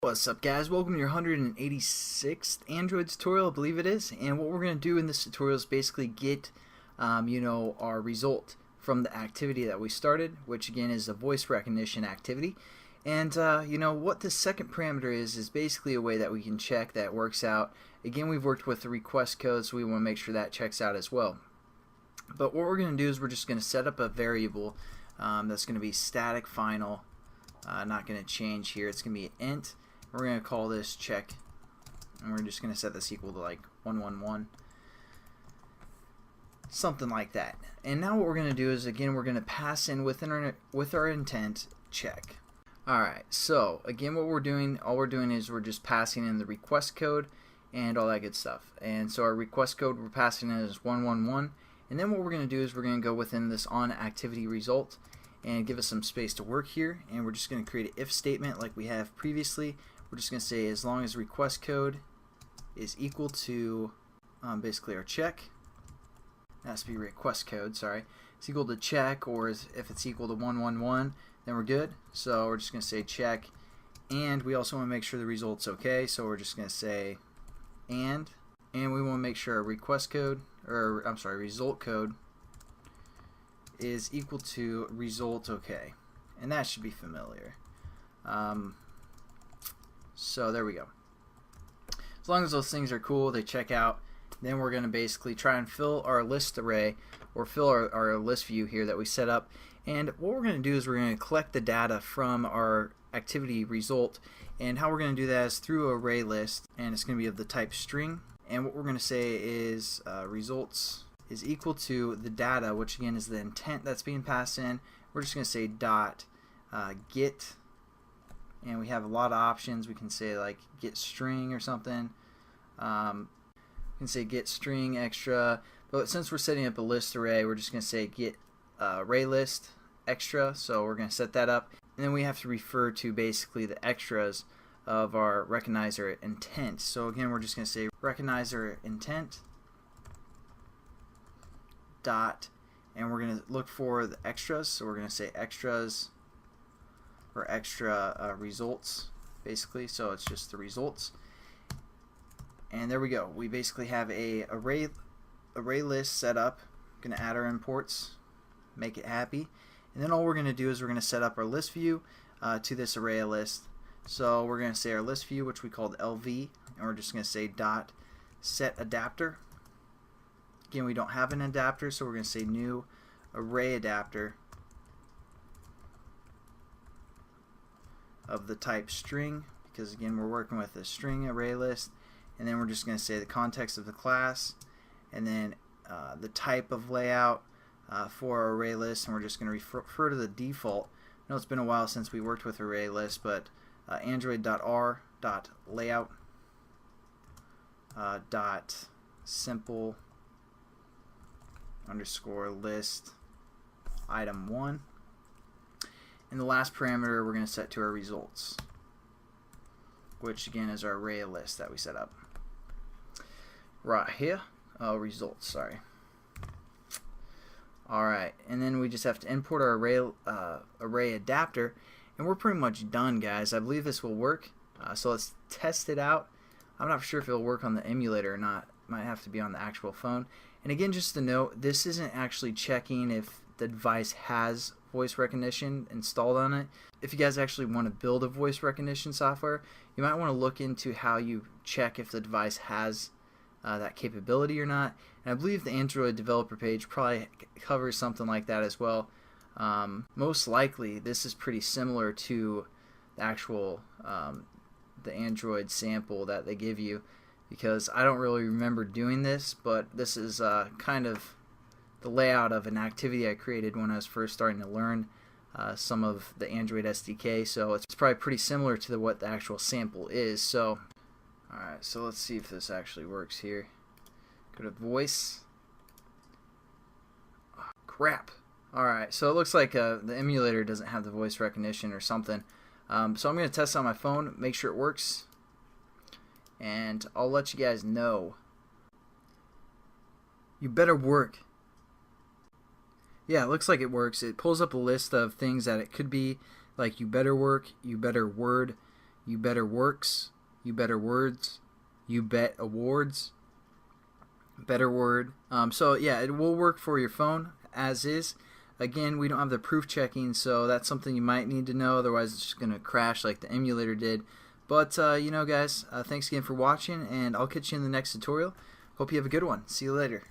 What's up guys, welcome to your 186th Android tutorial, I believe it is. And what we're going to do in this tutorial is basically get our result from the activity that we started, which again is a voice recognition activity. And what the second parameter is basically a way that we can check that works out. Again, we've worked with the request code, so we want to make sure that checks out as well. But what we're going to do is we're just going to set up a variable that's going to be static final, not going to change here. It's going to be an int. We're going to call this check, and we're just going to set this equal to like 111, something like that. And now what we're going to do is, again, we're going to pass in with our intent check. Alright, so again, what we're doing, all we're doing is we're just passing in the request code and all that good stuff. And so our request code we're passing in is 111, and then what we're going to do is we're going to go within this on activity result and give us some space to work here, and we're just going to create an if statement like we have previously. We're just going to say as long as request code is equal to basically our check. It has to be request code, sorry. It's equal to check, or if it's equal to 111, then we're good. So we're just going to say check, and we also want to make sure the result's okay, so we're just going to say and we want to make sure our request code, or I'm sorry, result code is equal to result okay, and that should be familiar. So there we go. As long as those things are cool, they check out, then we're going to basically try and fill our list array, or fill our list view here that we set up. And what we're going to do is we're going to collect the data from our activity result, and how we're going to do that is through array list, and it's going to be of the type string. And what we're going to say is results is equal to the data, which again is the intent that's being passed in. We're just going to say dot get, and we have a lot of options. We can say like get string or something. We can say get string extra, but since we're setting up a list array, we're just going to say get array list extra. So we're going to set that up, and then we have to refer to basically the extras of our recognizer intent. So again, we're just going to say recognizer intent dot, and we're going to look for the extras. So we're going to say extras, or extra results basically, so it's just the results. And there we go, we basically have a array list set up. Going to add our imports, make it happy, and then all we're going to do is we're going to set up our list view to this array list. So we're going to say our list view, which we called LV, and we're just going to say dot set adapter. Again, we don't have an adapter, so we're going to say new array adapter of the type string, because again we're working with a string array list. And then we're just going to say the context of the class, and then the type of layout for our array list, and we're just going to refer to the default. I know it's been a while since we worked with array list, but android.r.layout .simple underscore list item 1. And the last parameter we're going to set to our results, which again is our array list that we set up right here. Results, sorry. Alright, and then we just have to import our array adapter, and we're pretty much done, guys. I believe this will work, so let's test it out. I'm not sure if it'll work on the emulator or not. It might have to be on the actual phone. And again, just to note, this isn't actually checking if the device has voice recognition installed on it. If you guys actually want to build a voice recognition software, you might want to look into how you check if the device has that capability or not. And I believe the Android developer page probably covers something like that as well. Most likely this is pretty similar to the actual the Android sample that they give you, because I don't really remember doing this, but this is kind of the layout of an activity I created when I was first starting to learn some of the Android SDK, so it's probably pretty similar to what the actual sample is. So alright, so let's see if this actually works here. Go to voice. Oh, crap. Alright, so it looks like the emulator doesn't have the voice recognition or something. So I'm going to test on my phone, make sure it works, and I'll let you guys know. You better work. Yeah, it looks like it works. It pulls up a list of things that it could be, like you better work, you better word, You Better Works, You Better Words, You Bet Awards, Better Word. So yeah, it will work for your phone as is. Again, we don't have the proof checking, so that's something you might need to know. Otherwise, it's just going to crash like the emulator did. But, you know, guys, thanks again for watching, and I'll catch you in the next tutorial. Hope you have a good one. See you later.